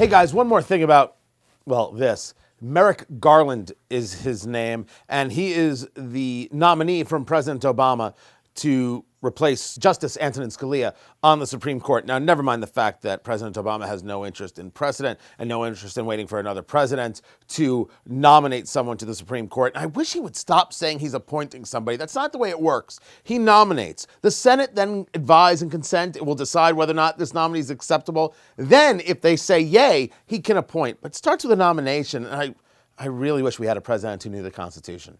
Hey guys, one more thing about, well, this. Merrick Garland is his name, and he is the nominee from President Obama to replace Justice Antonin Scalia on the Supreme Court. Now, never mind the fact that President Obama has no interest in precedent and no interest in waiting for another president to nominate someone to the Supreme Court. And I wish he would stop saying he's appointing somebody. That's not the way it works. He nominates. The Senate then advise and consent. It will decide whether or not this nominee is acceptable. Then, if they say yay, he can appoint. But it starts with a nomination, and I really wish we had a president who knew the Constitution.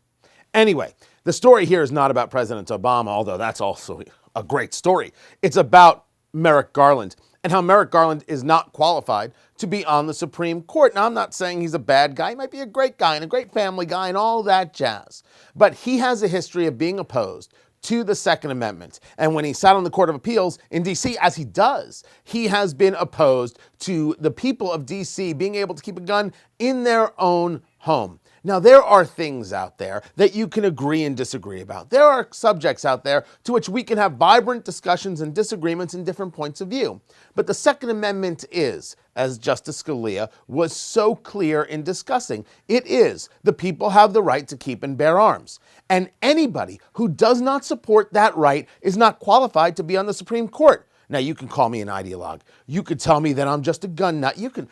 Anyway, the story here is not about President Obama, although that's also a great story. It's about Merrick Garland and how Merrick Garland is not qualified to be on the Supreme Court. Now, I'm not saying he's a bad guy. He might be a great guy and a great family guy and all that jazz. But he has a history of being opposed to the Second Amendment. And when he sat on the Court of Appeals in D.C., as he does, he has been opposed to the people of D.C. being able to keep a gun in their own home. Now, there are things out there that you can agree and disagree about. There are subjects out there to which we can have vibrant discussions and disagreements and different points of view. But the Second Amendment is, as Justice Scalia was so clear in discussing, it is the people have the right to keep and bear arms. And anybody who does not support that right is not qualified to be on the Supreme Court. Now, you can call me an ideologue. You could tell me that I'm just a gun nut. You could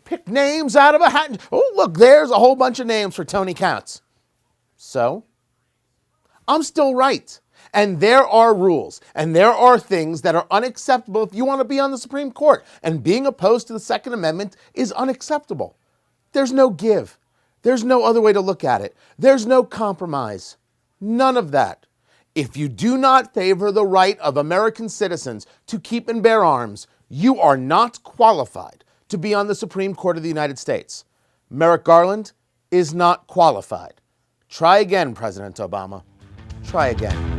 pick names out of a hat. Oh, look, there's a whole bunch of names for Tony Katz. So, I'm still right. And there are rules, and there are things that are unacceptable if you want to be on the Supreme Court. And being opposed to the Second Amendment is unacceptable. There's no give. There's no other way to look at it. There's no compromise. None of that. If you do not favor the right of American citizens to keep and bear arms, you are not qualified to be on the Supreme Court of the United States. Merrick Garland is not qualified. Try again, President Obama. Try again.